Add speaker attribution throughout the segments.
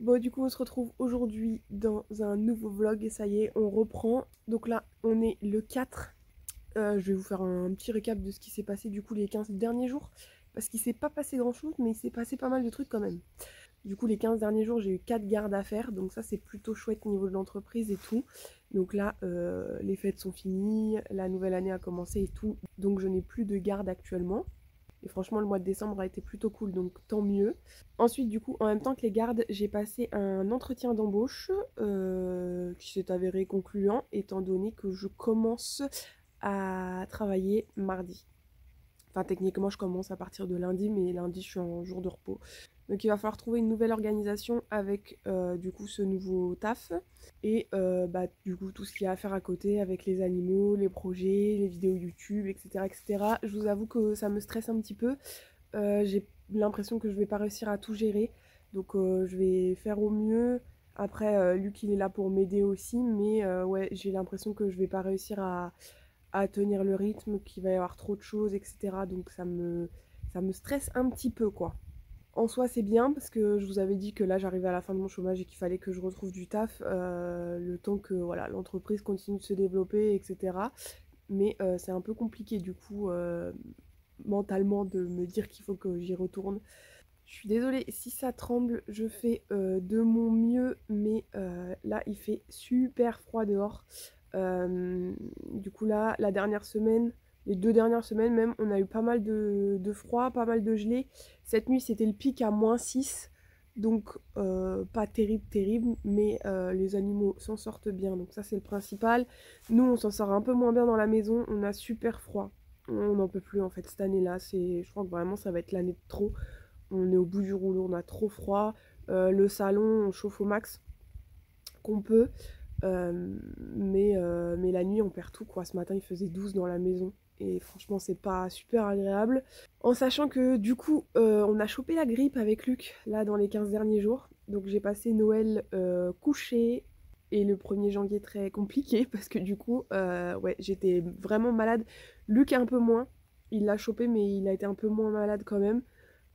Speaker 1: Bon, du coup, on se retrouve aujourd'hui dans un nouveau vlog et ça y est, on reprend. Donc là, on est le 4. Je vais vous faire un petit récap de ce qui s'est passé du coup les 15 derniers jours. Parce qu'il s'est pas passé grand chose, mais il s'est passé pas mal de trucs quand même. Du coup, les 15 derniers jours, j'ai eu 4 gardes à faire. Donc ça, c'est plutôt chouette au niveau de l'entreprise et tout. Donc là, les fêtes sont finies, la nouvelle année a commencé et tout. Donc je n'ai plus de garde actuellement. Et franchement, le mois de décembre a été plutôt cool, donc tant mieux. Ensuite, du coup, en même temps que les gardes, j'ai passé un entretien d'embauche qui s'est avéré concluant, étant donné que je commence à travailler mardi. Enfin, techniquement, je commence à partir de lundi, mais lundi, je suis en jour de repos. Donc, il va falloir trouver une nouvelle organisation avec, du coup, ce nouveau taf. Et, du coup, tout ce qu'il y a à faire à côté avec les animaux, les projets, les vidéos YouTube, etc., etc. Je vous avoue que ça me stresse un petit peu. J'ai l'impression que je vais pas réussir à tout gérer. Donc, je vais faire au mieux. Après, Luc, il est là pour m'aider aussi. Mais, ouais, j'ai l'impression que je vais pas réussir à tenir le rythme, qu'il va y avoir trop de choses, etc. Donc ça me stresse un petit peu, quoi. En soi, c'est bien parce que je vous avais dit que là, j'arrivais à la fin de mon chômage et qu'il fallait que je retrouve du taf le temps que voilà, l'entreprise continue de se développer, etc. Mais c'est un peu compliqué du coup mentalement de me dire qu'il faut que j'y retourne. Je suis désolée si ça tremble, je fais de mon mieux, mais là il fait super froid dehors. Du coup là, la dernière semaine, les 2 dernières semaines même, on a eu pas mal de froid, pas mal de gelée. Cette nuit c'était le pic à -6, donc pas terrible, terrible, mais les animaux s'en sortent bien, donc ça c'est le principal. Nous on s'en sort un peu moins bien dans la maison, on a super froid. On n'en peut plus en fait cette année-là, je crois que vraiment ça va être l'année de trop. On est au bout du rouleau, on a trop froid. Le salon, on chauffe au max qu'on peut. Mais la nuit, on perd tout, quoi. Ce matin, il faisait 12 dans la maison. Et franchement, c'est pas super agréable. En sachant que du coup, on a chopé la grippe avec Luc, là, dans les 15 derniers jours. Donc j'ai passé Noël couché et le 1er janvier très compliqué parce que du coup, ouais, j'étais vraiment malade. Luc un peu moins. Il l'a chopé, mais il a été un peu moins malade quand même.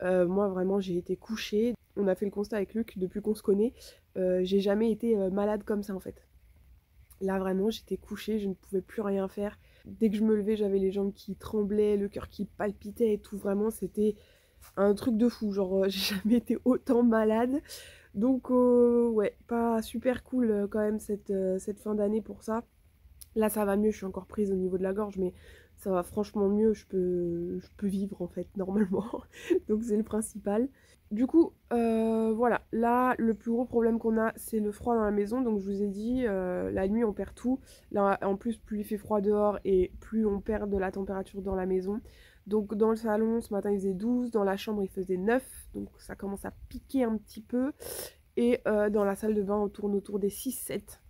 Speaker 1: Moi, vraiment, j'ai été couchée. On a fait le constat avec Luc depuis qu'on se connaît. J'ai jamais été malade comme ça en fait. Là, vraiment, j'étais couchée, je ne pouvais plus rien faire. Dès que je me levais, j'avais les jambes qui tremblaient, le cœur qui palpitait et tout. Vraiment, c'était un truc de fou. Genre, j'ai jamais été autant malade. Donc, ouais, pas super cool quand même cette fin d'année pour ça. Là, ça va mieux, je suis encore prise au niveau de la gorge, mais ça va franchement mieux, je peux vivre en fait, normalement. Donc c'est le principal. Du coup, voilà, là, le plus gros problème qu'on a, c'est le froid dans la maison. Donc je vous ai dit, la nuit, on perd tout. Là, en plus, plus il fait froid dehors et plus on perd de la température dans la maison. Donc dans le salon, ce matin, il faisait 12, dans la chambre, il faisait 9, donc ça commence à piquer un petit peu. Et dans la salle de bain, on tourne autour des 6-7.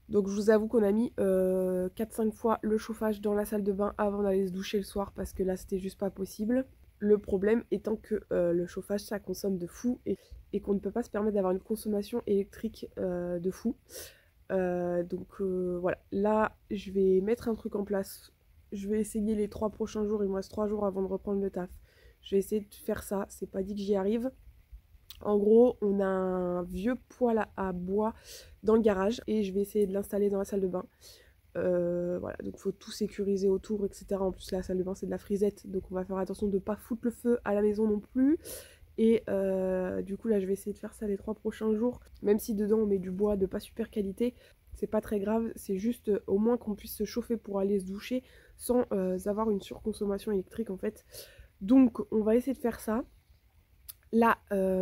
Speaker 1: Donc je vous avoue qu'on a mis 4-5 fois le chauffage dans la salle de bain avant d'aller se doucher le soir parce que là c'était juste pas possible. Le problème étant que le chauffage ça consomme de fou et qu'on ne peut pas se permettre d'avoir une consommation électrique de fou. Donc voilà, là je vais mettre un truc en place. Je vais essayer les 3 prochains jours, il me reste 3 jours avant de reprendre le taf. Je vais essayer de faire ça, c'est pas dit que j'y arrive. En gros, on a un vieux poêle à bois dans le garage et je vais essayer de l'installer dans la salle de bain. Voilà, donc il faut tout sécuriser autour, etc. En plus, la salle de bain, c'est de la frisette, donc on va faire attention de ne pas foutre le feu à la maison non plus. Et du coup, là, je vais essayer de faire ça les 3 prochains jours. Même si dedans, on met du bois de pas super qualité, c'est pas très grave. C'est juste au moins qu'on puisse se chauffer pour aller se doucher sans avoir une surconsommation électrique, en fait. Donc, on va essayer de faire ça. Là,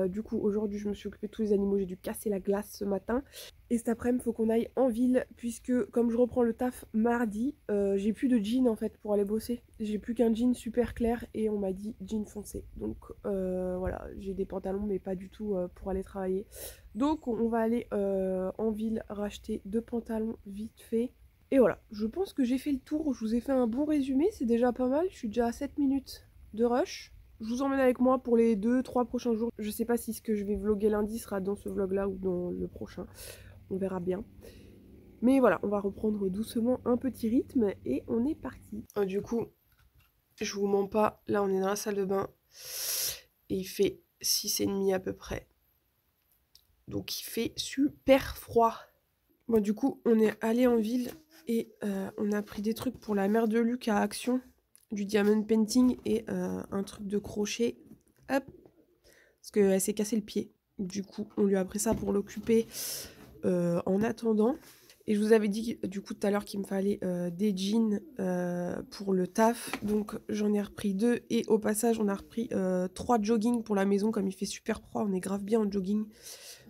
Speaker 1: du coup, aujourd'hui, je me suis occupée de tous les animaux. J'ai dû casser la glace ce matin. Et cet après-midi, il faut qu'on aille en ville, puisque comme je reprends le taf mardi, j'ai plus de jean en fait pour aller bosser. J'ai plus qu'un jean super clair et on m'a dit jean foncé. Donc voilà, j'ai des pantalons, mais pas du tout pour aller travailler. Donc on va aller en ville racheter 2 pantalons vite fait. Et voilà, je pense que j'ai fait le tour. Je vous ai fait un bon résumé, c'est déjà pas mal. Je suis déjà à 7 minutes de rush. Je vous emmène avec moi pour les 2-3 prochains jours. Je sais pas si ce que je vais vlogger lundi sera dans ce vlog là ou dans le prochain. On verra bien. Mais voilà, on va reprendre doucement un petit rythme et on est parti. Du coup, je vous mens pas, là on est dans la salle de bain et il fait 6h30 à peu près. Donc il fait super froid. Bon du coup on est allé en ville et on a pris des trucs pour la mère de Luc à Action, du diamond painting et un truc de crochet. Hop, parce qu'elle s'est cassé le pied. Du coup on lui a pris ça pour l'occuper en attendant. Et je vous avais dit du coup tout à l'heure qu'il me fallait des jeans pour le taf. Donc j'en ai repris 2 et au passage on a repris 3 jogging pour la maison comme il fait super froid. On est grave bien en jogging.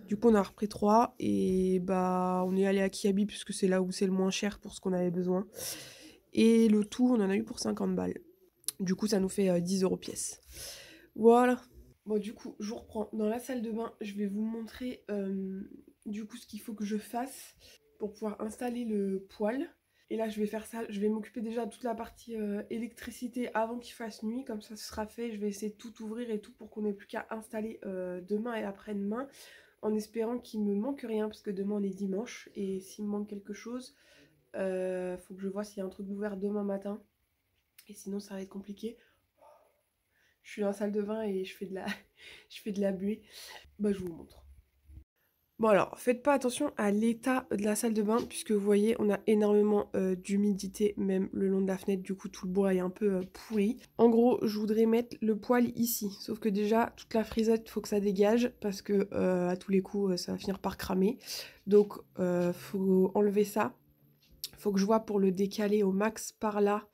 Speaker 1: Du coup on a repris 3 et bah on est allé à Kiabi puisque c'est là où c'est le moins cher pour ce qu'on avait besoin. Et le tout on en a eu pour 50 balles. Du coup ça nous fait 10 € pièce. Voilà. Bon du coup je vous reprends dans la salle de bain. Je vais vous montrer du coup ce qu'il faut que je fasse pour pouvoir installer le poêle. Et là je vais faire ça, je vais m'occuper déjà de toute la partie électricité avant qu'il fasse nuit, comme ça ce sera fait. Je vais essayer de tout ouvrir et tout pour qu'on n'ait plus qu'à installer demain et après-demain, en espérant qu'il me manque rien, parce que demain on est dimanche, et s'il me manque quelque chose, faut que je vois s'il y a un truc d'ouvert demain matin, et sinon ça va être compliqué. Je suis dans la salle de bain et je fais de la, je fais de la buée. Bah je vous montre. Bon alors, faites pas attention à l'état de la salle de bain, puisque vous voyez, on a énormément d'humidité, même le long de la fenêtre, du coup tout le bois est un peu pourri. En gros, je voudrais mettre le poêle ici, sauf que déjà, toute la frisette, faut que ça dégage, parce que à tous les coups, ça va finir par cramer. Donc, faut enlever ça. Faut que je vois pour le décaler au max par là,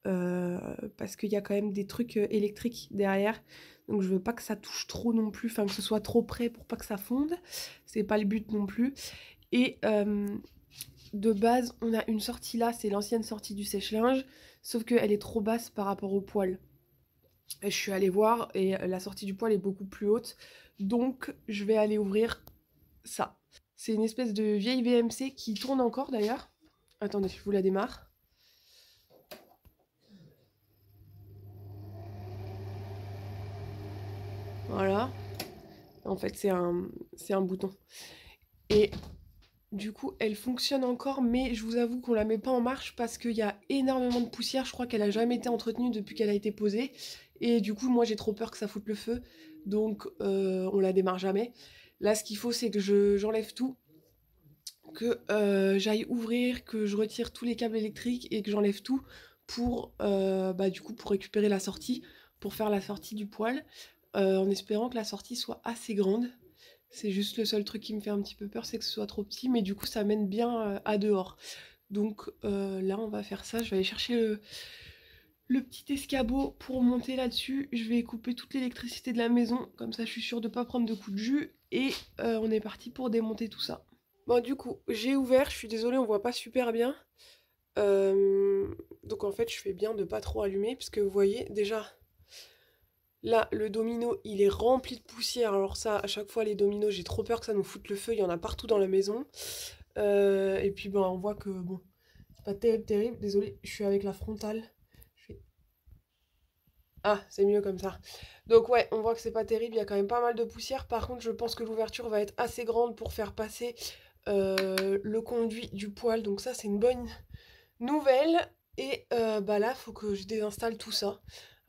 Speaker 1: parce qu'il y a quand même des trucs électriques derrière. Donc je veux pas que ça touche trop non plus, enfin que ce soit trop près pour pas que ça fonde. C'est pas le but non plus. Et de base, on a une sortie là, c'est l'ancienne sortie du sèche-linge, sauf qu'elle est trop basse par rapport au poêle. Et je suis allée voir et la sortie du poêle est beaucoup plus haute. Donc je vais aller ouvrir ça. C'est une espèce de vieille VMC qui tourne encore d'ailleurs. Attendez, je vous la démarre. Voilà. En fait, c'est un bouton. Et du coup, elle fonctionne encore, mais je vous avoue qu'on la met pas en marche parce qu'il y a énormément de poussière. Je crois qu'elle a jamais été entretenue depuis qu'elle a été posée. Et du coup, moi, j'ai trop peur que ça foute le feu. Donc, on la démarre jamais. Là, ce qu'il faut, c'est que j'enlève tout, que j'aille ouvrir, que je retire tous les câbles électriques et que j'enlève tout pour, du coup, pour récupérer la sortie, pour faire la sortie du poêle, en espérant que la sortie soit assez grande. C'est juste le seul truc qui me fait un petit peu peur, c'est que ce soit trop petit, mais du coup ça mène bien à dehors. Donc là on va faire ça, je vais aller chercher le petit escabeau pour monter là-dessus. Je vais couper toute l'électricité de la maison, comme ça je suis sûre de pas prendre de coups de jus. Et on est parti pour démonter tout ça. Bon du coup j'ai ouvert, je suis désolée on voit pas super bien. Donc en fait je fais bien de pas trop allumer, parce que vous voyez déjà... Là, le domino, il est rempli de poussière. Alors ça, à chaque fois, les dominos, j'ai trop peur que ça nous foute le feu. Il y en a partout dans la maison. Et puis, ben, on voit que, bon, c'est pas terrible, terrible. Désolée, je suis avec la frontale. Ah, c'est mieux comme ça. Donc ouais, on voit que c'est pas terrible. Il y a quand même pas mal de poussière. Par contre, je pense que l'ouverture va être assez grande pour faire passer le conduit du poêle. Donc ça, c'est une bonne nouvelle. Et bah là, faut que je désinstalle tout ça.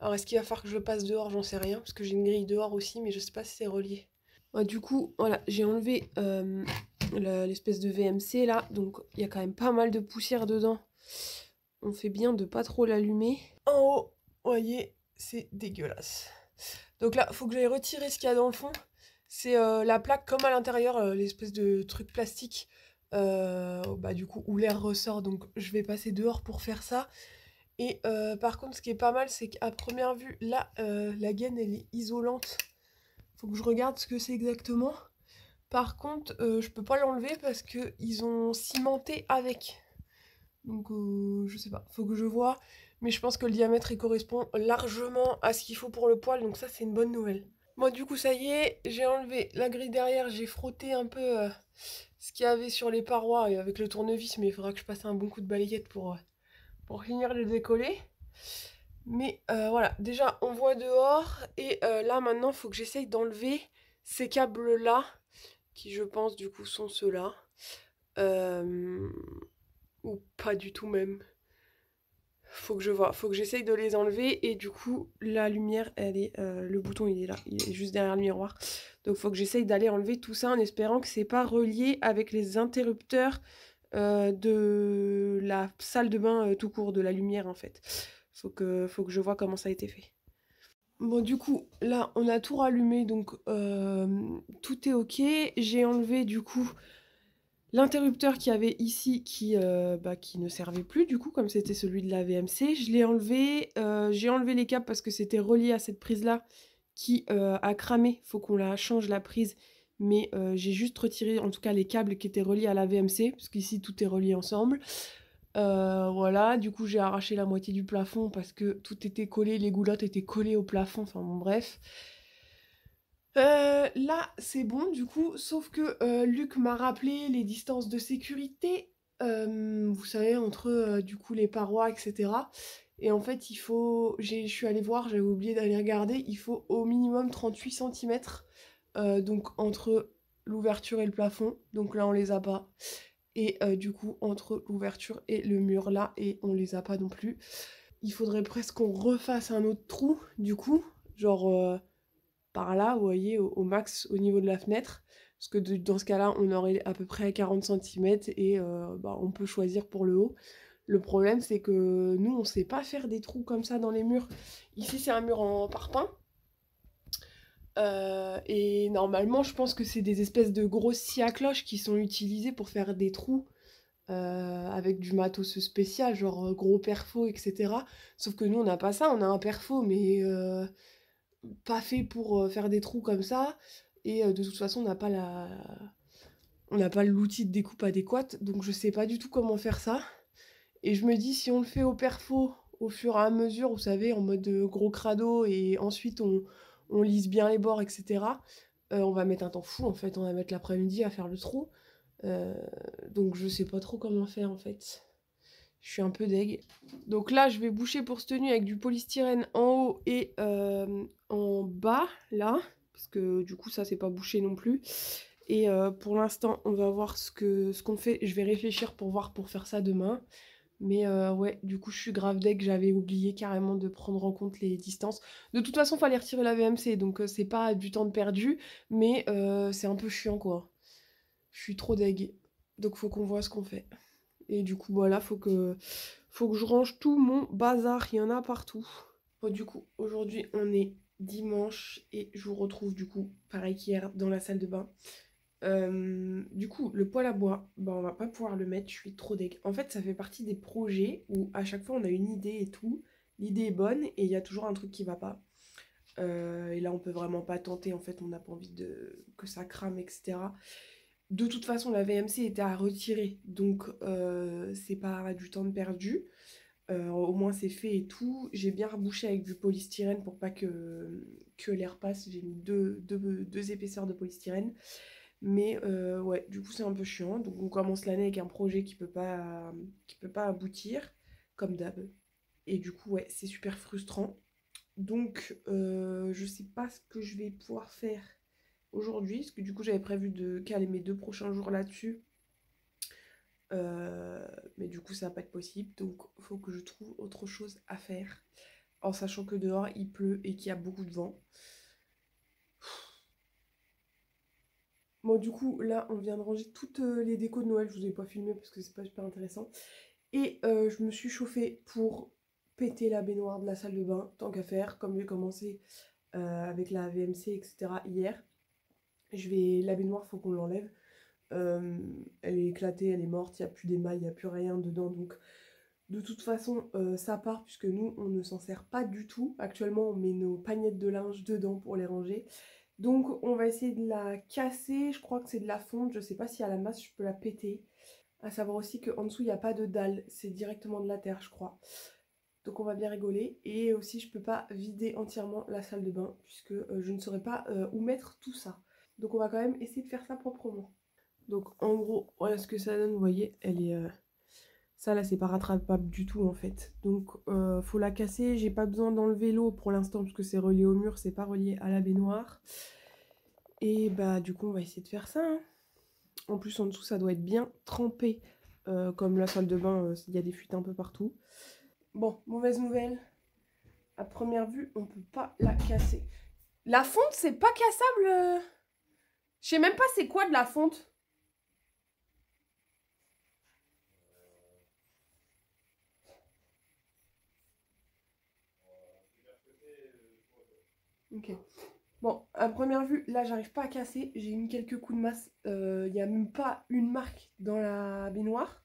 Speaker 1: Alors, est-ce qu'il va falloir que je le passe dehors? J'en sais rien, parce que j'ai une grille dehors aussi, mais je sais pas si c'est relié. Ouais, du coup, voilà, j'ai enlevé l'espèce de VMC là, donc il y a quand même pas mal de poussière dedans. On fait bien de pas trop l'allumer. En haut, voyez, c'est dégueulasse. Donc là, faut que j'aille retirer ce qu'il y a dans le fond. C'est la plaque comme à l'intérieur, l'espèce de truc plastique, du coup, où l'air ressort. Donc je vais passer dehors pour faire ça. Et par contre, ce qui est pas mal, c'est qu'à première vue, là, la gaine, elle est isolante. Faut que je regarde ce que c'est exactement. Par contre, je peux pas l'enlever parce qu'ils ont cimenté avec. Donc, je sais pas, faut que je vois. Mais je pense que le diamètre, il correspond largement à ce qu'il faut pour le poêle. Donc ça, c'est une bonne nouvelle. Moi, du coup, ça y est, j'ai enlevé la grille derrière. J'ai frotté un peu ce qu'il y avait sur les parois et avec le tournevis. Mais il faudra que je passe un bon coup de balayette pour finir de le décoller. Mais voilà, déjà on voit dehors et là maintenant il faut que j'essaye d'enlever ces câbles là, qui je pense du coup sont ceux-là. Ou pas du tout même. Faut que je vois, faut que j'essaye de les enlever et du coup la lumière elle est, le bouton il est là, il est juste derrière le miroir. Donc faut que j'essaye d'aller enlever tout ça en espérant que c'est pas relié avec les interrupteurs de la salle de bain tout court, de la lumière en fait. Faut que je vois comment ça a été fait. Bon du coup là on a tout rallumé donc tout est ok. J'ai enlevé du coup l'interrupteur qu'il y avait ici qui ne servait plus du coup comme c'était celui de la VMC, je l'ai enlevé, j'ai enlevé les câbles parce que c'était relié à cette prise là qui a cramé, faut qu'on la change la prise, mais j'ai juste retiré en tout cas les câbles qui étaient reliés à la VMC, parce qu'ici tout est relié ensemble. Voilà, du coup j'ai arraché la moitié du plafond parce que tout était collé, les goulottes étaient collées au plafond, enfin bon bref. Là, c'est bon du coup, sauf que Luc m'a rappelé les distances de sécurité, vous savez, entre du coup les parois, etc. Et en fait, je suis allée voir, j'avais oublié d'aller regarder, il faut au minimum 38 centimètres, donc entre l'ouverture et le plafond, donc là on les a pas. Et du coup, entre l'ouverture et le mur là, et on les a pas non plus. Il faudrait presque qu'on refasse un autre trou, du coup, genre par là, vous voyez, au max au niveau de la fenêtre. Parce que dans ce cas-là, on aurait à peu près 40 centimètres et on peut choisir pour le haut. Le problème, c'est que nous, on sait pas faire des trous comme ça dans les murs. Ici, c'est un mur en parpaing. Et normalement, je pense que c'est des espèces de grosses scies à cloche qui sont utilisées pour faire des trous avec du matos spécial, genre gros perfos, etc. Sauf que nous, on n'a pas ça, on a un perfo, mais pas fait pour faire des trous comme ça. Et de toute façon, on n'a pas l'outil de découpe adéquat, donc je sais pas du tout comment faire ça. Et je me dis, si on le fait au perfo, au fur et à mesure, vous savez, en mode gros crado, et ensuite on lisse bien les bords, etc., on va mettre un temps fou, en fait, on va mettre l'après-midi à faire le trou. Euh, donc je sais pas trop comment faire, en fait. Je suis un peu deg. Donc là, je vais boucher pour ce tenue avec du polystyrène en haut et en bas, là. Parce que du coup, ça, c'est pas bouché non plus. Et pour l'instant, on va voir ce qu'on fait. Je vais réfléchir pour voir pour faire ça demain. Mais ouais, du coup, je suis grave deg. J'avais oublié carrément de prendre en compte les distances. De toute façon, il fallait retirer la VMC. Donc c'est pas du temps de perdu. Mais c'est un peu chiant, quoi. Je suis trop deg. Donc faut qu'on voit ce qu'on fait. Et du coup, voilà, faut que je range tout mon bazar, il y en a partout. Bon, du coup, aujourd'hui, on est dimanche et je vous retrouve, du coup, pareil qu'hier, dans la salle de bain. Du coup, le poêle à bois, bah, on va pas pouvoir le mettre, je suis trop deg. En fait, ça fait partie des projets où à chaque fois on a une idée et tout. L'idée est bonne et il y a toujours un truc qui va pas. Et là, on peut vraiment pas tenter, en fait, on n'a pas envie que ça crame, etc. De toute façon, la VMC était à retirer, donc c'est pas du temps de perdu. Au moins c'est fait et tout. J'ai bien rebouché avec du polystyrène pour pas que l'air passe. J'ai mis deux épaisseurs de polystyrène. Mais ouais, du coup c'est un peu chiant. Donc on commence l'année avec un projet qui peut pas aboutir, comme d'hab. Et du coup ouais, c'est super frustrant. Donc je sais pas ce que je vais pouvoir faire aujourd'hui, parce que du coup j'avais prévu de caler mes 2 prochains jours là-dessus. Mais du coup ça va pas être possible, donc il faut que je trouve autre chose à faire. En sachant que dehors il pleut et qu'il y a beaucoup de vent. Bon du coup là on vient de ranger toutes les décos de Noël, je vous ai pas filmé parce que c'est pas super intéressant. Et je me suis chauffée pour péter la baignoire de la salle de bain, tant qu'à faire, comme j'ai commencé avec la VMC, etc. hier. La baignoire, faut qu'on l'enlève. Elle est éclatée, elle est morte, il n'y a plus d'émail, il n'y a plus rien dedans. Donc de toute façon, ça part puisque nous, on ne s'en sert pas du tout. Actuellement, on met nos pagnettes de linge dedans pour les ranger. Donc on va essayer de la casser. Je crois que c'est de la fonte. Je sais pas si à la masse, je peux la péter. À savoir aussi qu'en dessous, il n'y a pas de dalle. C'est directement de la terre, je crois. Donc on va bien rigoler. Et aussi, je peux pas vider entièrement la salle de bain puisque je ne saurais pas où mettre tout ça. Donc on va quand même essayer de faire ça proprement. Donc en gros, voilà ce que ça donne, vous voyez, elle est... Ça là c'est pas rattrapable du tout en fait. Donc faut la casser, j'ai pas besoin d'enlever l'eau pour l'instant puisque c'est relié au mur, c'est pas relié à la baignoire. Et bah du coup on va essayer de faire ça. Hein. En plus en dessous ça doit être bien trempé. Comme la salle de bain, il y a des fuites un peu partout. Bon, mauvaise nouvelle. À première vue, on peut pas la casser. La fonte, c'est pas cassable. Je sais même pas c'est quoi de la fonte. Ok. Bon, à première vue, là, j'arrive pas à casser. J'ai mis quelques coups de masse. Il n'y a même pas une marque dans la baignoire.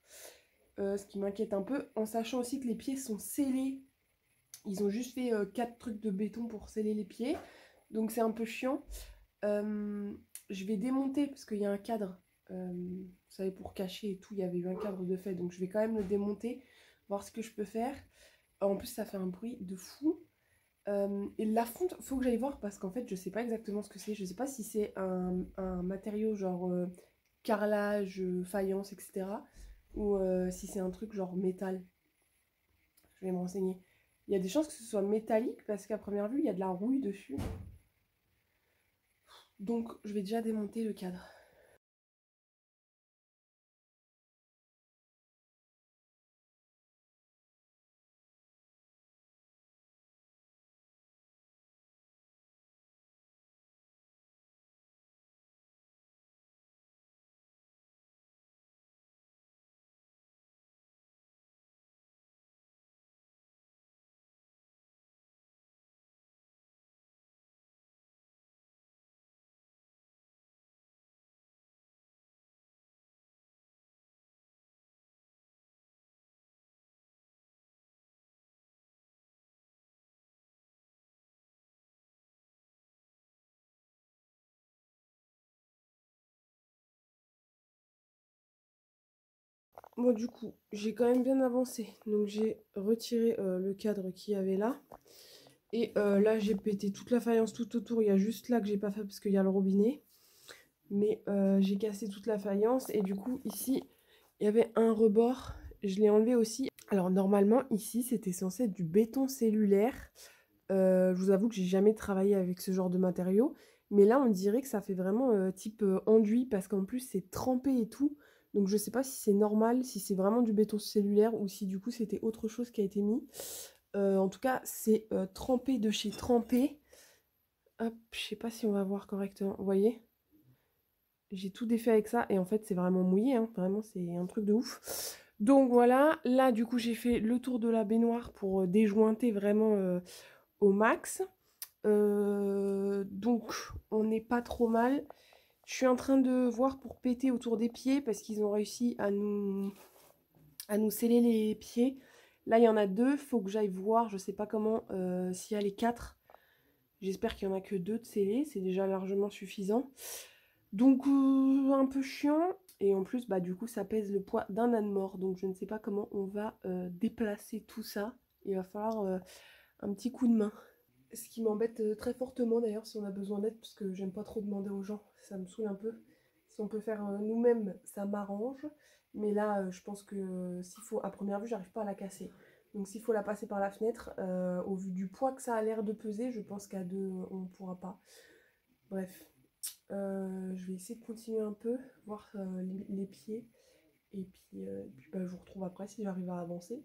Speaker 1: Ce qui m'inquiète un peu. En sachant aussi que les pieds sont scellés. Ils ont juste fait 4 trucs de béton pour sceller les pieds. Donc c'est un peu chiant. Je vais démonter parce qu'il y a un cadre. Vous savez, pour cacher et tout, il y avait eu un cadre de fait. Donc je vais quand même le démonter. Voir ce que je peux faire. En plus, ça fait un bruit de fou. Et la fonte, faut que j'aille voir parce qu'en fait, je sais pas exactement ce que c'est. Je sais pas si c'est un matériau genre carrelage, faïence, etc. Ou si c'est un truc genre métal. Je vais me renseigner. Il y a des chances que ce soit métallique parce qu'à première vue, il y a de la rouille dessus. Donc, je vais déjà démonter le cadre. Moi, du coup, j'ai quand même bien avancé. Donc, j'ai retiré le cadre qu'il y avait là. Et là, j'ai pété toute la faïence tout autour. Il y a juste là que j'ai pas fait parce qu'il y a le robinet. Mais j'ai cassé toute la faïence. Et du coup, ici, il y avait un rebord. Je l'ai enlevé aussi. Alors, normalement, ici, c'était censé être du béton cellulaire. Je vous avoue que j'ai jamais travaillé avec ce genre de matériaux. Mais là, on dirait que ça fait vraiment type enduit parce qu'en plus, c'est trempé et tout. Donc, je sais pas si c'est normal, si c'est vraiment du béton cellulaire ou si du coup, c'était autre chose qui a été mis. En tout cas, c'est trempé de chez Trempé. Hop, je sais pas si on va voir correctement. Vous voyez? J'ai tout défait avec ça et en fait, c'est vraiment mouillé. Hein. Vraiment, c'est un truc de ouf. Donc voilà, là, du coup, j'ai fait le tour de la baignoire pour déjointer vraiment au max. Donc on n'est pas trop mal. Je suis en train de voir pour péter autour des pieds parce qu'ils ont réussi à nous sceller les pieds. Là, il y en a deux, faut que j'aille voir, je sais pas comment, s'il y a les quatre. J'espère qu'il y en a que deux de scellés, c'est déjà largement suffisant. Donc un peu chiant. Et en plus, bah du coup, ça pèse le poids d'un âne mort. Donc je ne sais pas comment on va déplacer tout ça. Il va falloir un petit coup de main. Ce qui m'embête très fortement d'ailleurs si on a besoin d'aide, parce que j'aime pas trop demander aux gens, ça me saoule un peu. Si on peut faire nous-mêmes, ça m'arrange. Mais là, je pense que s'il faut, à première vue, j'arrive pas à la casser. Donc s'il faut la passer par la fenêtre, au vu du poids que ça a l'air de peser, je pense qu'à deux, on ne pourra pas. Bref, je vais essayer de continuer un peu, voir les pieds. Et puis bah, je vous retrouve après si j'arrive à avancer.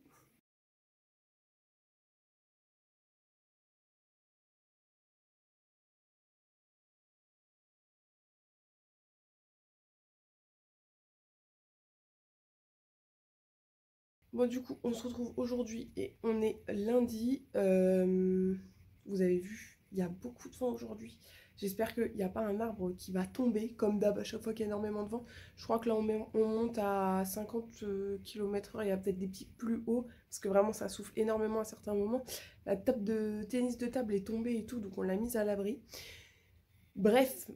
Speaker 1: Bon, du coup, on se retrouve aujourd'hui et on est lundi. Vous avez vu, il y a beaucoup de vent aujourd'hui. J'espère qu'il n'y a pas un arbre qui va tomber, comme d'hab, à chaque fois qu'il y a énormément de vent. Je crois que là, on monte à 50 km/h. Il y a peut-être des pics plus hauts, parce que vraiment, ça souffle énormément à certains moments. La table de tennis de table est tombée et tout, donc on l'a mise à l'abri. Bref,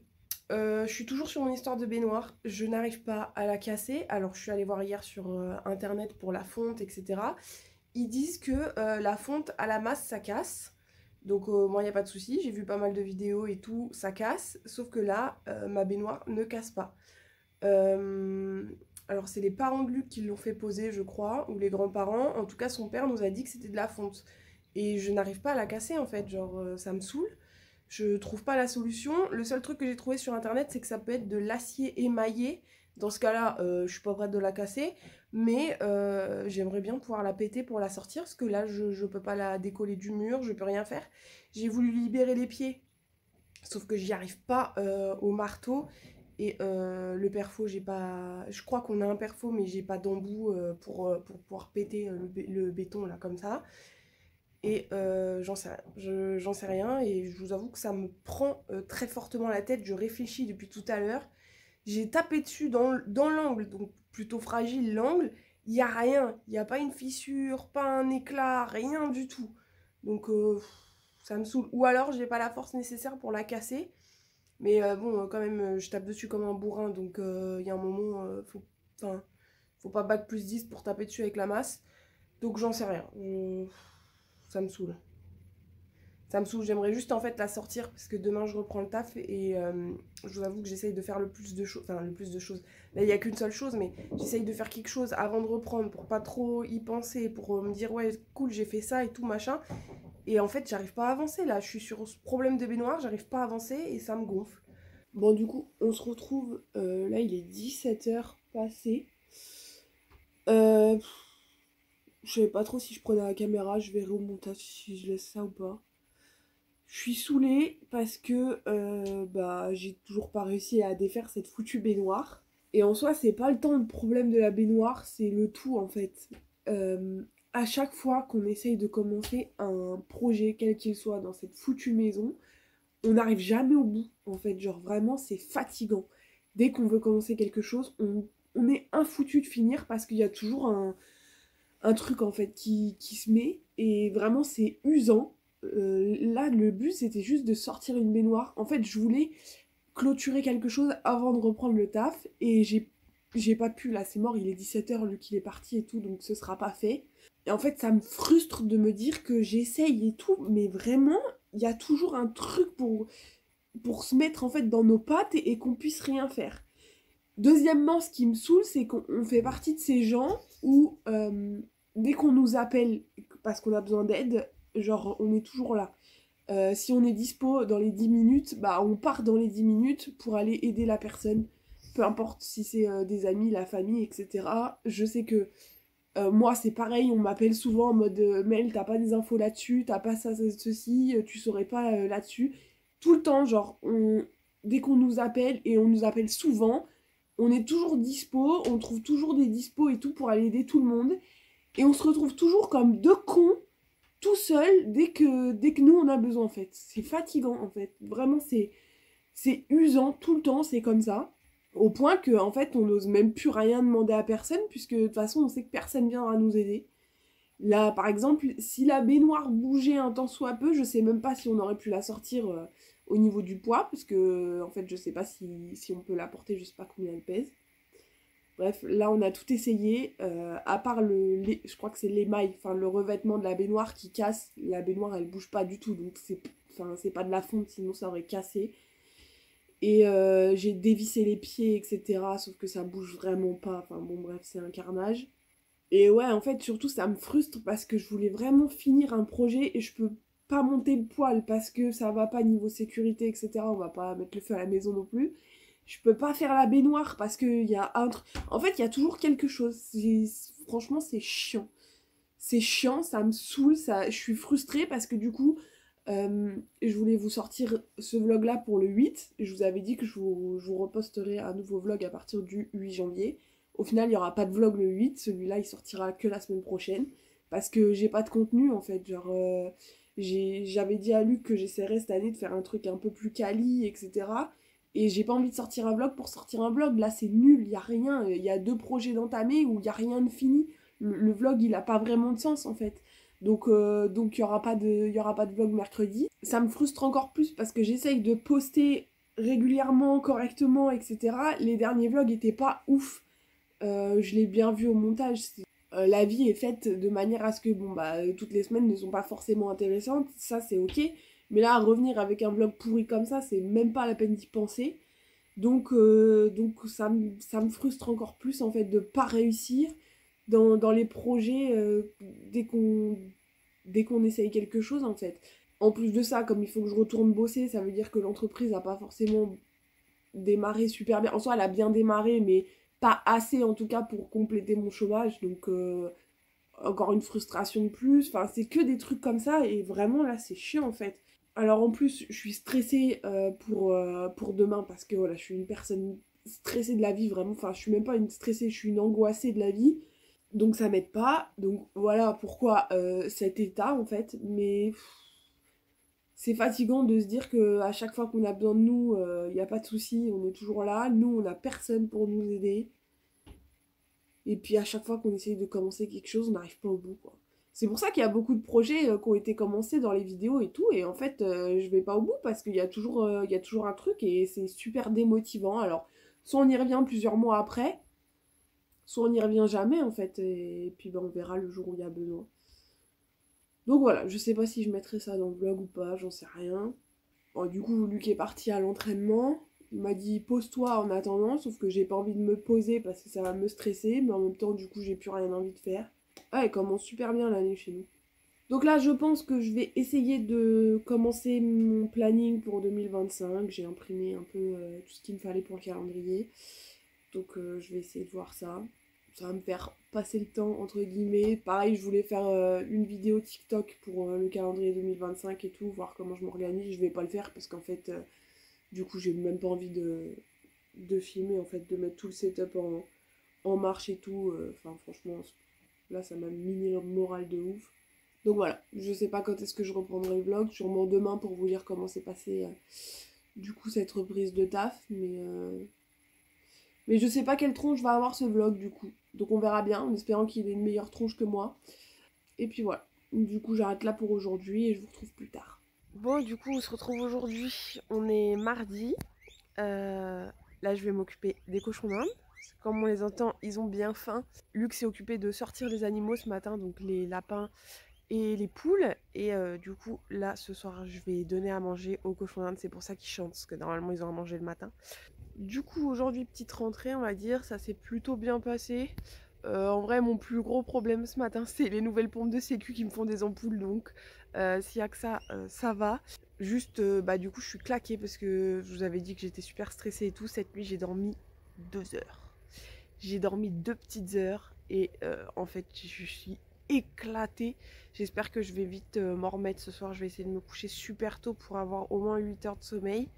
Speaker 1: je suis toujours sur mon histoire de baignoire. Je n'arrive pas à la casser. Alors, je suis allée voir hier sur internet pour la fonte, etc. Ils disent que la fonte à la masse, ça casse. Donc, moi, il n'y a pas de souci. J'ai vu pas mal de vidéos et tout, ça casse. Sauf que là, ma baignoire ne casse pas. Euh, alors, c'est les parents de Luc qui l'ont fait poser, je crois, ou les grands-parents. En tout cas, son père nous a dit que c'était de la fonte. Et je n'arrive pas à la casser, en fait. Genre, ça me saoule. Je trouve pas la solution. Le seul truc que j'ai trouvé sur internet, c'est que ça peut être de l'acier émaillé. Dans ce cas-là, je suis pas prête de la casser, mais j'aimerais bien pouvoir la péter pour la sortir, parce que là, je peux pas la décoller du mur, je peux rien faire. J'ai voulu libérer les pieds, sauf que j'y arrive pas au marteau. Et le perfo, j'ai pas. Je crois qu'on a un perfo, mais j'ai pas d'embout pour pouvoir péter le béton là comme ça. Et j'en sais rien. J'en sais rien. Et je vous avoue que ça me prend très fortement la tête. Je réfléchis depuis tout à l'heure. J'ai tapé dessus dans l'angle, donc plutôt fragile l'angle. Il n'y a rien. Il n'y a pas une fissure, pas un éclat, rien du tout. Donc ça me saoule. Ou alors j'ai pas la force nécessaire pour la casser. Mais bon, quand même, je tape dessus comme un bourrin, donc il y a un moment, enfin, faut pas battre plus 10 pour taper dessus avec la masse. Donc j'en sais rien. Ça me saoule. Ça me saoule, j'aimerais juste en fait la sortir parce que demain je reprends le taf et je vous avoue que j'essaye de faire le plus de choses. Enfin, le plus de choses. Là, il n'y a qu'une seule chose, mais j'essaye de faire quelque chose avant de reprendre pour pas trop y penser, pour me dire ouais, cool, j'ai fait ça et tout machin. Et en fait, j'arrive pas à avancer là. Je suis sur ce problème de baignoire, j'arrive pas à avancer et ça me gonfle. Bon, du coup, on se retrouve. Là, il est 17 h passé. Euh, je savais pas trop si je prenais la caméra. Je verrai au montage si je laisse ça ou pas. Je suis saoulée parce que bah, j'ai toujours pas réussi à défaire cette foutue baignoire. Et en soi, c'est pas le temps le problème de la baignoire, c'est le tout en fait. À chaque fois qu'on essaye de commencer un projet, quel qu'il soit, dans cette foutue maison, on n'arrive jamais au bout, en fait. Genre, vraiment, c'est fatigant. Dès qu'on veut commencer quelque chose, on est infoutu de finir parce qu'il y a toujours un truc, en fait, qui se met. Et vraiment, c'est usant. Là, le but, c'était juste de sortir une baignoire. En fait, je voulais clôturer quelque chose avant de reprendre le taf. Et j'ai pas pu, là, c'est mort, il est 17 h, Luc, il est parti et tout, donc ce sera pas fait. Et en fait, ça me frustre de me dire que j'essaye et tout, mais vraiment, il y a toujours un truc pour se mettre en fait dans nos pattes et qu'on puisse rien faire. Deuxièmement, ce qui me saoule, c'est qu'on fait partie de ces gens où dès qu'on nous appelle parce qu'on a besoin d'aide, genre on est toujours là. Si on est dispo dans les 10 minutes, bah on part dans les 10 minutes pour aller aider la personne. Peu importe si c'est des amis, la famille, etc. Je sais que moi c'est pareil, on m'appelle souvent en mode Mel, t'as pas des infos là-dessus, t'as pas ça, ceci, tu saurais pas là-dessus. Tout le temps, genre, dès qu'on nous appelle, et on nous appelle souvent, on est toujours dispo, on trouve toujours des dispos et tout pour aller aider tout le monde. Et on se retrouve toujours comme deux cons, tout seuls, dès que nous on a besoin en fait. C'est fatigant en fait. Vraiment, c'est usant tout le temps, c'est comme ça. Au point que en fait, on n'ose même plus rien demander à personne, puisque de toute façon, on sait que personne viendra nous aider. Là, par exemple, si la baignoire bougeait un tant soit peu, je sais même pas si on aurait pu la sortir au niveau du poids, parce que en fait, je sais pas si on peut la porter, je sais pas combien elle pèse. Bref, là, on a tout essayé, à part je crois que c'est l'émail, enfin le revêtement de la baignoire qui casse. La baignoire, elle bouge pas du tout, donc c'est pas de la fonte, sinon ça aurait cassé. Et j'ai dévissé les pieds, etc. Sauf que ça bouge vraiment pas. Enfin bon, bref, c'est un carnage. Et ouais, en fait, surtout, ça me frustre parce que je voulais vraiment finir un projet et je peux pas monter le poil parce que ça va pas niveau sécurité, etc. On va pas mettre le feu à la maison non plus. Je peux pas faire la baignoire parce qu'il y a un truc. En fait, il y a toujours quelque chose. Franchement, c'est chiant. C'est chiant, ça me saoule, ça... je suis frustrée parce que du coup, je voulais vous sortir ce vlog là pour le 8. Je vous avais dit que je vous reposterai un nouveau vlog à partir du 8 janvier. Au final, il n'y aura pas de vlog le 8, celui-là il sortira que la semaine prochaine. Parce que j'ai pas de contenu en fait. Genre, j'avais dit à Luc que j'essaierais cette année de faire un truc un peu plus quali, etc. Et j'ai pas envie de sortir un vlog pour sortir un vlog. Là, c'est nul, il y a rien. Il y a 2 projets d'entamés où il y a rien de fini. Le vlog, il a pas vraiment de sens en fait. Donc il y aura pas de vlog mercredi. Ça me frustre encore plus parce que j'essaye de poster régulièrement, correctement, etc. Les derniers vlogs étaient pas ouf. Je l'ai bien vu au montage. La vie est faite de manière à ce que bon bah toutes les semaines ne sont pas forcément intéressantes. Ça c'est ok. Mais là, revenir avec un vlog pourri comme ça, c'est même pas la peine d'y penser. Donc ça me frustre encore plus en fait de pas réussir dans les projets dès qu'on essaye quelque chose en fait. En plus de ça, comme il faut que je retourne bosser, ça veut dire que l'entreprise n'a pas forcément démarré super bien. En soi, elle a bien démarré, mais pas assez en tout cas pour compléter mon chômage, donc encore une frustration de plus, enfin c'est que des trucs comme ça et vraiment là c'est chiant en fait. Alors en plus je suis stressée pour demain parce que voilà je suis une personne stressée de la vie vraiment, enfin je suis même pas une stressée, je suis une angoissée de la vie, donc ça m'aide pas, donc voilà pourquoi cet état en fait, mais c'est fatigant de se dire que à chaque fois qu'on a besoin de nous, il n'y a pas de souci, on est toujours là, nous on n'a personne pour nous aider. Et puis à chaque fois qu'on essaye de commencer quelque chose, on n'arrive pas au bout, quoi. C'est pour ça qu'il y a beaucoup de projets qui ont été commencés dans les vidéos et tout, et en fait je vais pas au bout parce qu'il y a toujours un truc et c'est super démotivant. Alors soit on y revient plusieurs mois après, soit on n'y revient jamais en fait, et puis ben, on verra le jour où il y a besoin. Donc voilà, je sais pas si je mettrai ça dans le vlog ou pas, j'en sais rien. Bon, du coup, Luc est parti à l'entraînement. Il m'a dit pose-toi en attendant, sauf que j'ai pas envie de me poser parce que ça va me stresser, mais en même temps, du coup, j'ai plus rien envie de faire. Ah, elle commence super bien l'année chez nous. Donc là, je pense que je vais essayer de commencer mon planning pour 2025. J'ai imprimé un peu tout ce qu'il me fallait pour le calendrier. Donc je vais essayer de voir ça. Ça va me faire passer le temps, entre guillemets. Pareil, je voulais faire une vidéo TikTok pour le calendrier 2025 et tout, voir comment je m'organise. Je vais pas le faire parce qu'en fait, du coup, j'ai même pas envie de filmer, en fait, de mettre tout le setup en marche et tout. Enfin, franchement, là, ça m'a miné le moral de ouf. Donc voilà, je sais pas quand est-ce que je reprendrai le vlog, sûrement demain pour vous dire comment s'est passé du coup cette reprise de taf, mais je sais pas quelle tronche va avoir ce vlog du coup. Donc on verra bien, en espérant qu'il ait une meilleure tronche que moi. Et puis voilà, du coup j'arrête là pour aujourd'hui et je vous retrouve plus tard. Bon, du coup on se retrouve aujourd'hui, on est mardi. Là je vais m'occuper des cochons d'Inde. Comme on les entend, ils ont bien faim. Luc s'est occupé de sortir les animaux ce matin, donc les lapins et les poules. Et du coup, là, ce soir, je vais donner à manger aux cochons d'Inde. C'est pour ça qu'ils chantent, parce que normalement, ils ont à manger le matin. Du coup, aujourd'hui, petite rentrée, on va dire. Ça s'est plutôt bien passé. En vrai, mon plus gros problème ce matin, c'est les nouvelles pompes de sécu qui me font des ampoules. Donc, s'il y a que ça, ça va. Juste, bah du coup, je suis claquée parce que je vous avais dit que j'étais super stressée et tout. Cette nuit, j'ai dormi 2 heures. J'ai dormi 2 petites heures et en fait je suis éclatée. J'espère que je vais vite m'en remettre ce soir. Je vais essayer de me coucher super tôt pour avoir au moins 8 heures de sommeil.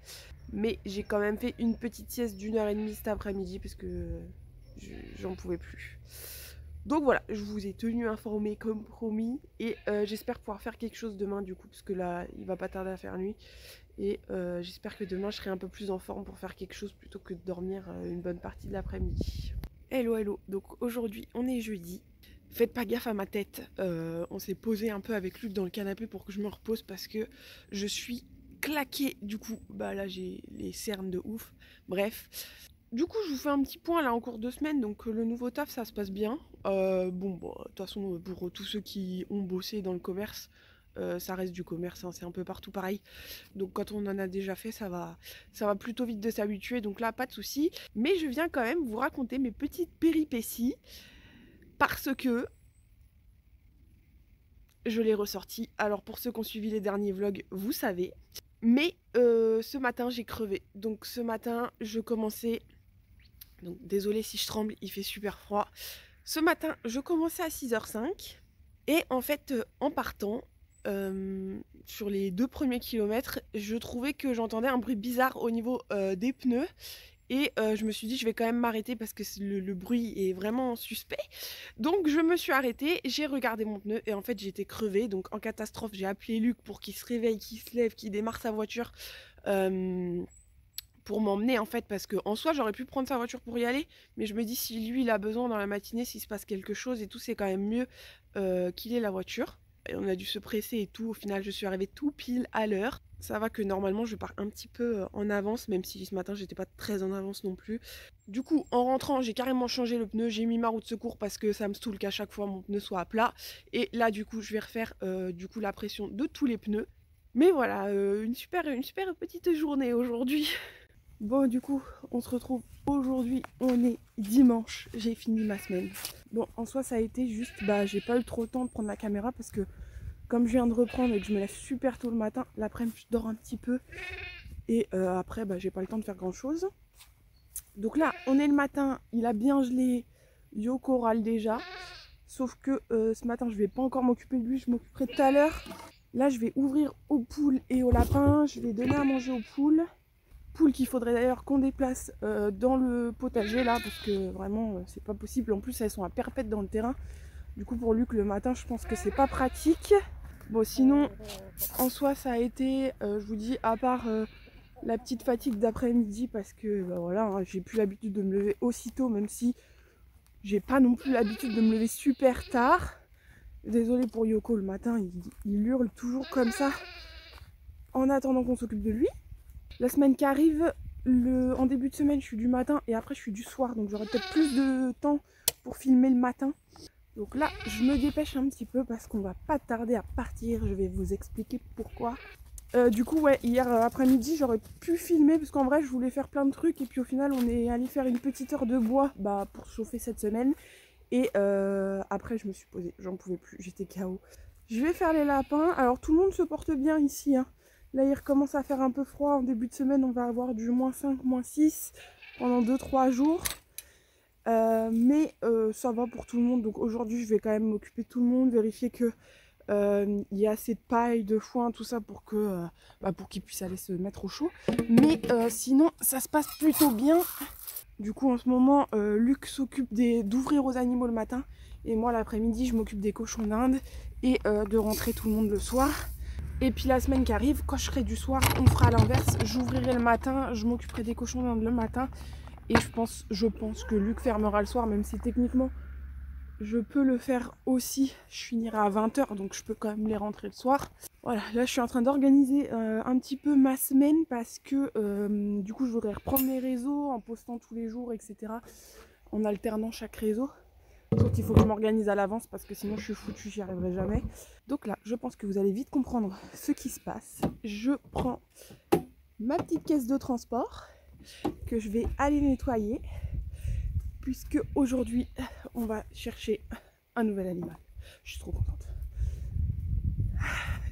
Speaker 1: Mais j'ai quand même fait une petite sieste d'1 h 30 cet après-midi parce que j'en pouvais plus. Donc voilà, je vous ai tenu informé comme promis et j'espère pouvoir faire quelque chose demain du coup parce que là il va pas tarder à faire nuit et j'espère que demain je serai un peu plus en forme pour faire quelque chose plutôt que de dormir une bonne partie de l'après-midi. Hello hello, donc aujourd'hui on est jeudi. Faites pas gaffe à ma tête, on s'est posé un peu avec Luc dans le canapé pour que je me repose parce que je suis claquée. Du coup, bah là j'ai les cernes de ouf. Bref, du coup je vous fais un petit point là en cours de semaine. Donc le nouveau taf ça se passe bien. Bon bah de toute façon pour tous ceux qui ont bossé dans le commerce, ça reste du commerce, hein, c'est un peu partout pareil. Donc quand on en a déjà fait, ça va plutôt vite de s'habituer. Donc là, pas de souci. Mais je viens quand même vous raconter mes petites péripéties parce que je l'ai ressorti. Alors pour ceux qui ont suivi les derniers vlogs, vous savez. Mais ce matin, j'ai crevé. Donc ce matin, je commençais... Donc désolée si je tremble, il fait super froid. Ce matin, je commençais à 6h05. Et en fait, en partant, sur les 2 premiers kilomètres, je trouvais que j'entendais un bruit bizarre au niveau des pneus. Et je me suis dit, je vais quand même m'arrêter parce que le bruit est vraiment suspect. Donc je me suis arrêtée, j'ai regardé mon pneu et en fait j'étais crevée. Donc en catastrophe, j'ai appelé Luc pour qu'il se réveille, qu'il se lève, qu'il démarre sa voiture. Pour m'emmener en fait, parce que en soi j'aurais pu prendre sa voiture pour y aller, mais je me dis si lui il a besoin dans la matinée, s'il se passe quelque chose et tout, c'est quand même mieux qu'il ait la voiture. Et on a dû se presser et tout, au final je suis arrivée tout pile à l'heure. Ça va que normalement je pars un petit peu en avance, même si ce matin j'étais pas très en avance non plus. Du coup en rentrant j'ai carrément changé le pneu, j'ai mis ma roue de secours parce que ça me saoule qu'à chaque fois mon pneu soit à plat. Et là du coup je vais refaire du coup la pression de tous les pneus. Mais voilà, une super petite journée aujourd'hui. Bon, du coup, on se retrouve aujourd'hui, on est dimanche, j'ai fini ma semaine. Bon, en soi, ça a été juste, bah, j'ai pas eu trop le temps de prendre la caméra parce que comme je viens de reprendre et que je me lève super tôt le matin, l'après-midi, je dors un petit peu et après, bah, j'ai pas le temps de faire grand chose. Donc là, on est le matin, il a bien gelé, Yoko râle déjà. Sauf que ce matin, je vais pas encore m'occuper de lui, je m'occuperai tout à l'heure. Là, je vais ouvrir aux poules et aux lapins, je vais donner à manger aux poules. Poules qu'il faudrait d'ailleurs qu'on déplace dans le potager là, parce que vraiment, c'est pas possible. En plus, elles sont à perpète dans le terrain. Du coup, pour Luc, le matin, je pense que c'est pas pratique. Bon, sinon, en soi, ça a été, je vous dis, à part la petite fatigue d'après-midi, parce que bah, voilà, hein, j'ai plus l'habitude de me lever aussitôt, même si j'ai pas non plus l'habitude de me lever super tard. Désolée pour Yoko, le matin, il hurle toujours comme ça en attendant qu'on s'occupe de lui. La semaine qui arrive, en début de semaine, je suis du matin et après, je suis du soir. Donc, j'aurai peut-être plus de temps pour filmer le matin. Donc là, je me dépêche un petit peu parce qu'on va pas tarder à partir. Je vais vous expliquer pourquoi. Du coup, ouais, hier après-midi, j'aurais pu filmer parce qu'en vrai, je voulais faire plein de trucs. Et puis au final, on est allé faire une petite heure de bois pour chauffer cette semaine. Et après, je me suis posée, j'en pouvais plus, j'étais KO. Je vais faire les lapins. Alors, tout le monde se porte bien ici, hein. Là, il recommence à faire un peu froid. En début de semaine, on va avoir du -5, -6 pendant 2-3 jours. Mais ça va pour tout le monde. Donc aujourd'hui, je vais quand même m'occuper de tout le monde, vérifier que il y a assez de paille, de foin, tout ça pour que pour qu'ils puissent aller se mettre au chaud. Mais sinon, ça se passe plutôt bien. Du coup, en ce moment, Luc s'occupe d'ouvrir aux animaux le matin. Et moi, l'après-midi, je m'occupe des cochons d'Inde et de rentrer tout le monde le soir. Et puis la semaine qui arrive, quand je serai du soir, on fera l'inverse. J'ouvrirai le matin, je m'occuperai des cochons d'Inde le matin. Et je pense que Luc fermera le soir, même si techniquement, je peux le faire aussi. Je finirai à 20 h, donc je peux quand même les rentrer le soir. Voilà, là je suis en train d'organiser un petit peu ma semaine parce que du coup je voudrais reprendre mes réseaux en postant tous les jours, etc. En alternant chaque réseau. Sauf qu'il faut que je m'organise à l'avance parce que sinon je suis foutue, j'y arriverai jamais. Donc là, je pense que vous allez vite comprendre ce qui se passe. Je prends ma petite caisse de transport que je vais aller nettoyer puisque aujourd'hui on va chercher un nouvel animal. Je suis trop contente.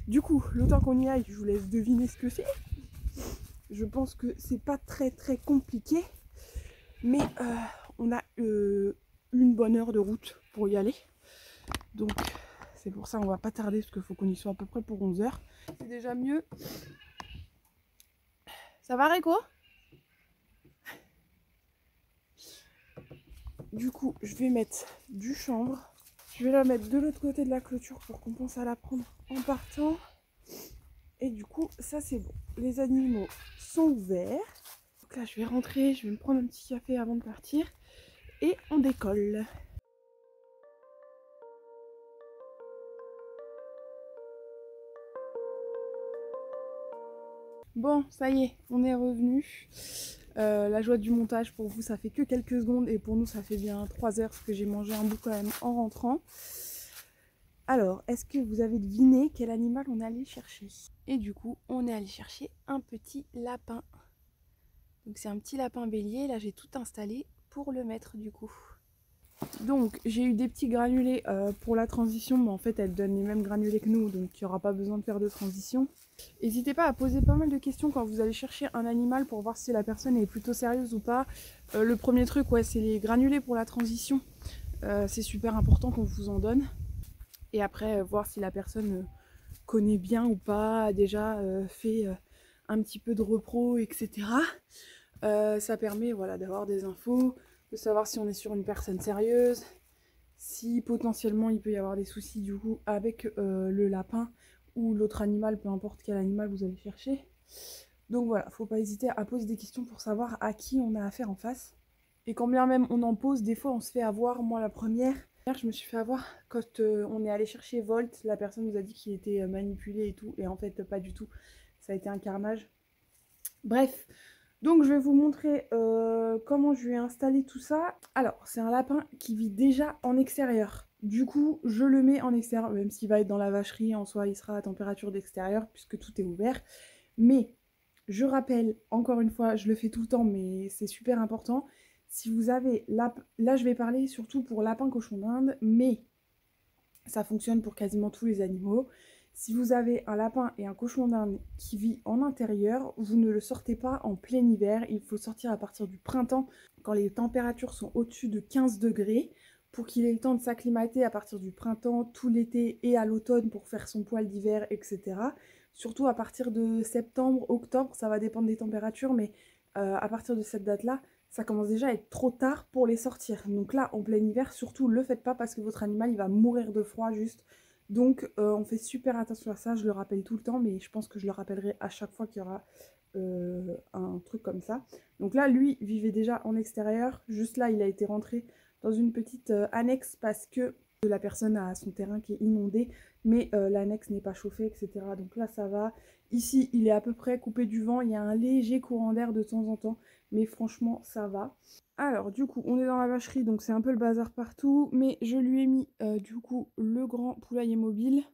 Speaker 1: Du coup, le temps qu'on y aille, je vous laisse deviner ce que c'est. Je pense que c'est pas très compliqué, mais on a une bonne heure de route pour y aller. Donc c'est pour ça on va pas tarder parce qu'il faut qu'on y soit à peu près pour 11 h. C'est déjà mieux. Ça va Réco? Du coup, je vais mettre du chanvre. Je vais la mettre de l'autre côté de la clôture pour qu'on pense à la prendre en partant. Et du coup, ça c'est bon. Les animaux sont ouverts. Donc là, je vais rentrer, je vais me prendre un petit café avant de partir. Et on décolle. Bon, ça y est, on est revenu. La joie du montage, pour vous, ça fait que quelques secondes. Et pour nous, ça fait bien 3 heures parce que j'ai mangé un bout quand même en rentrant. Alors, est-ce que vous avez deviné quel animal on est allé chercher? Et du coup, on est allé chercher un petit lapin. Donc c'est un petit lapin bélier. Là, j'ai tout installé pour le mettre du coup. Donc, j'ai eu des petits granulés pour la transition. Mais en fait, elle donne les mêmes granulés que nous. Donc, il n'y aura pas besoin de faire de transition. N'hésitez pas à poser pas mal de questions quand vous allez chercher un animal pour voir si la personne est plutôt sérieuse ou pas. Le premier truc, ouais, c'est les granulés pour la transition. C'est super important qu'on vous en donne. Et après, voir si la personne connaît bien ou pas, a déjà fait un petit peu de repro, etc. Ça permet voilà, d'avoir des infos, de savoir si on est sur une personne sérieuse, si potentiellement il peut y avoir des soucis du coup avec le lapin ou l'autre animal, peu importe quel animal vous allez chercher. Donc voilà, faut pas hésiter à poser des questions pour savoir à qui on a affaire en face. Et quand bien même on en pose, des fois on se fait avoir. Moi la première, je me suis fait avoir quand on est allé chercher Volt. La personne nous a dit qu'il était manipulé et tout, et en fait pas du tout. Ça a été un carnage. Bref, donc je vais vous montrer comment je lui ai installé tout ça. Alors, c'est un lapin qui vit déjà en extérieur. Du coup, je le mets en extérieur, même s'il va être dans la vacherie, en soi il sera à température d'extérieur puisque tout est ouvert. Mais, je rappelle, encore une fois, je le fais tout le temps, mais c'est super important. Si vous avez, là je vais parler surtout pour lapin cochon d'Inde, mais ça fonctionne pour quasiment tous les animaux.
Speaker 2: Si vous avez un lapin et un cochon d'Inde qui vit en intérieur, vous ne le sortez pas en plein hiver. Il faut sortir à partir du printemps, quand les températures sont au-dessus de 15 degrés, pour qu'il ait le temps de s'acclimater à partir du printemps, tout l'été et à l'automne pour faire son poil d'hiver, etc. Surtout à partir de septembre, octobre, ça va dépendre des températures, mais à partir de cette date-là, ça commence déjà à être trop tard pour les sortir. Donc là, en plein hiver, surtout, le faites pas parce que votre animal, il va mourir de froid juste. Donc on fait super attention à ça, je le rappelle tout le temps, mais je pense que je le rappellerai à chaque fois qu'il y aura un truc comme ça. Donc là, lui vivait déjà en extérieur, juste là, il a été rentré dans une petite annexe parce que la personne a son terrain qui est inondé, mais l'annexe n'est pas chauffée, etc. Donc là, ça va. Ici, il est à peu près coupé du vent, il y a un léger courant d'air de temps en temps, mais franchement, ça va. Alors, du coup, on est dans la vacherie, donc c'est un peu le bazar partout, mais je lui ai mis, du coup, le grand poulailler mobile.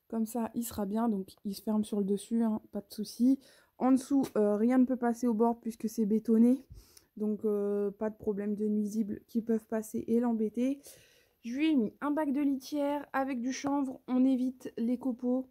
Speaker 2: Comme ça, il sera bien, donc il se ferme sur le dessus, hein, pas de souci. En dessous, rien ne peut passer au bord puisque c'est bétonné, donc pas de problème de nuisibles qui peuvent passer et l'embêter. Je lui ai mis un bac de litière avec du chanvre, on évite les copeaux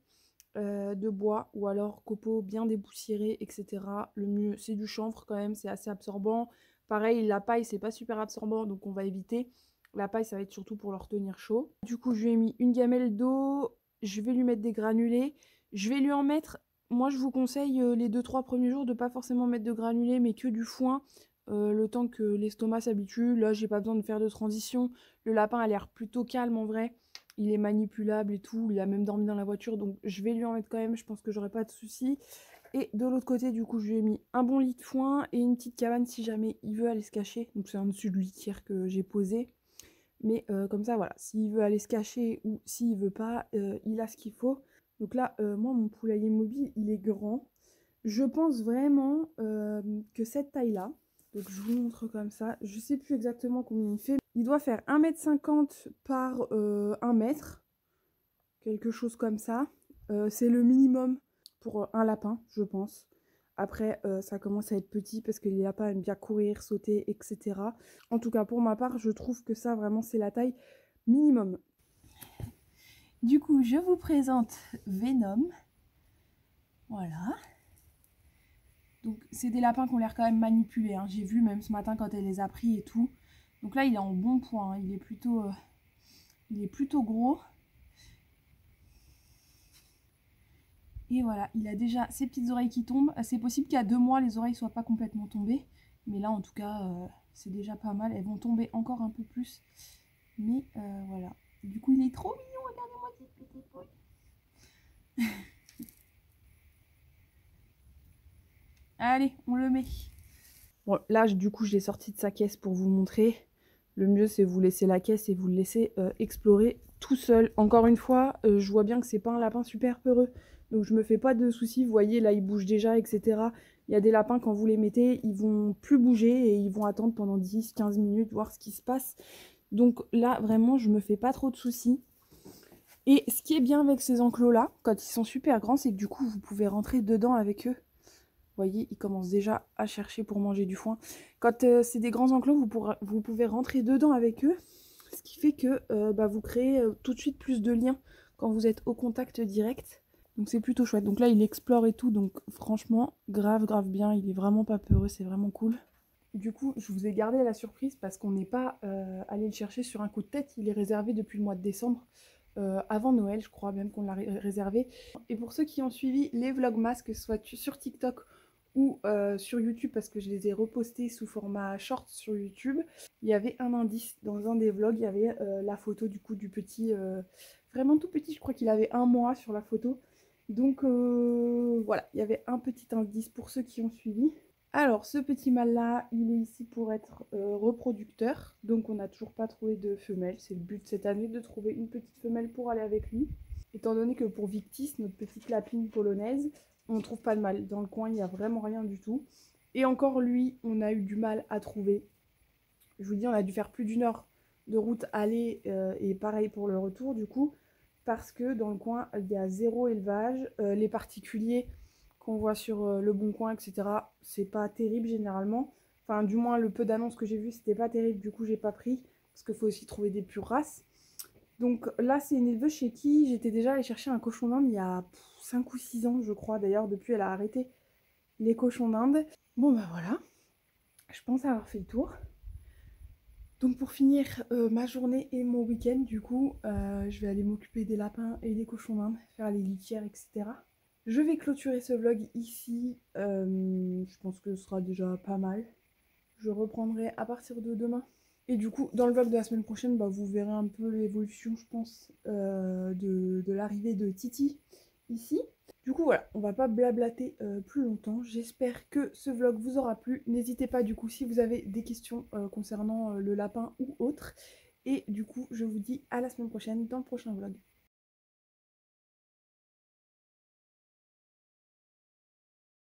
Speaker 2: de bois ou alors copeaux bien dépoussiérés, etc. Le mieux, c'est du chanvre quand même, c'est assez absorbant. Pareil, la paille, c'est pas super absorbant, donc on va éviter. La paille, ça va être surtout pour leur tenir chaud. Du coup, je lui ai mis une gamelle d'eau, je vais lui mettre des granulés. Je vais lui en mettre, moi je vous conseille les 2-3 premiers jours de pas forcément mettre de granulés, mais que du foin. Le temps que l'estomac s'habitue. Là, j'ai pas besoin de faire de transition. Le lapin a l'air plutôt calme en vrai. Il est manipulable et tout, il a même dormi dans la voiture, donc je vais lui en mettre quand même, je pense que j'aurai pas de soucis. Et de l'autre côté, du coup, je lui ai mis un bon lit de foin et une petite cabane si jamais il veut aller se cacher. Donc c'est un dessus de litière que j'ai posé. Mais comme ça, voilà, s'il veut aller se cacher ou s'il veut pas, il a ce qu'il faut. Donc là, moi, mon poulailler mobile, il est grand. Je pense vraiment que cette taille-là, donc je vous montre comme ça, je sais plus exactement combien il fait. Il doit faire 1,50 m par 1 mètre, quelque chose comme ça. C'est le minimum pour un lapin, je pense. Après, ça commence à être petit parce que les lapins aiment bien courir, sauter, etc. En tout cas, pour ma part, je trouve que ça, vraiment, c'est la taille minimum. Du coup, je vous présente Venom. Voilà. Donc, c'est des lapins qui ont l'air quand même manipulés, hein. J'ai vu même ce matin quand elle les a pris et tout. Donc là, il est en bon point, hein. Il est plutôt gros. Et voilà, il a déjà ses petites oreilles qui tombent. C'est possible qu'à 2 mois, les oreilles ne soient pas complètement tombées. Mais là, en tout cas, c'est déjà pas mal. Elles vont tomber encore un peu plus. Mais voilà. Du coup, il est trop mignon. Regardez-moi cette petite pouille. Allez, on le met. Bon, là, du coup, je l'ai sorti de sa caisse pour vous montrer. Le mieux, c'est vous laisser la caisse et vous le laisser explorer tout seul. Encore une fois, je vois bien que c'est pas un lapin super peureux. Donc, je me fais pas de soucis. Vous voyez, là, il bouge déjà, etc. Il y a des lapins, quand vous les mettez, ils vont plus bouger et ils vont attendre pendant 10-15 minutes, voir ce qui se passe. Donc là, vraiment, je me fais pas trop de soucis. Et ce qui est bien avec ces enclos-là, quand ils sont super grands, c'est que du coup, vous pouvez rentrer dedans avec eux. Vous voyez, ils commencent déjà à chercher pour manger du foin. Quand c'est des grands enclos, vous pouvez rentrer dedans avec eux. Ce qui fait que vous créez tout de suite plus de liens quand vous êtes au contact direct. Donc c'est plutôt chouette. Donc là, il explore et tout. Donc franchement, grave bien. Il est vraiment pas peureux. C'est vraiment cool. Du coup, je vous ai gardé la surprise parce qu'on n'est pas allé le chercher sur un coup de tête. Il est réservé depuis le mois de décembre. Avant Noël, je crois même qu'on l'a réservé. Et pour ceux qui ont suivi les vlogmas, que ce soit sur TikTok ou sur YouTube, parce que je les ai repostés sous format short sur YouTube, il y avait un indice dans un des vlogs, il y avait la photo du coup du petit, vraiment tout petit, je crois qu'il avait 1 mois sur la photo. Donc voilà, il y avait un petit indice pour ceux qui ont suivi. Alors, ce petit mâle-là, il est ici pour être reproducteur. Donc, on n'a toujours pas trouvé de femelle. C'est le but cette année de trouver une petite femelle pour aller avec lui. Étant donné que pour Victis, notre petite lapine polonaise, on ne trouve pas de mâle. Dans le coin, il n'y a vraiment rien du tout. Et encore lui, on a eu du mal à trouver. Je vous dis, on a dû faire plus d'1 heure de route aller et pareil pour le retour du coup. Parce que dans le coin, il y a 0 élevage. Les particuliers qu'on voit sur Le Bon Coin, etc. c'est pas terrible généralement. Enfin, du moins, le peu d'annonces que j'ai vues, c'était pas terrible. Du coup, j'ai pas pris. Parce qu'il faut aussi trouver des pures races. Donc là, c'est une éleveuse chez qui j'étais déjà allée chercher un cochon d'Inde il y a 5 ou 6 ans, je crois. D'ailleurs, depuis, elle a arrêté les cochons d'Inde. Bon, bah voilà, je pense avoir fait le tour. Donc pour finir ma journée et mon week-end, du coup, je vais aller m'occuper des lapins et des cochons d'Inde, faire les litières, etc. Je vais clôturer ce vlog ici. Je pense que ce sera déjà pas mal. Je reprendrai à partir de demain. Et du coup, dans le vlog de la semaine prochaine, bah, vous verrez un peu l'évolution, je pense, de l'arrivée de Titi ici. Du coup, voilà, on va pas blablater plus longtemps. J'espère que ce vlog vous aura plu. N'hésitez pas, du coup, si vous avez des questions concernant le lapin ou autre. Et du coup, je vous dis à la semaine prochaine dans le prochain vlog.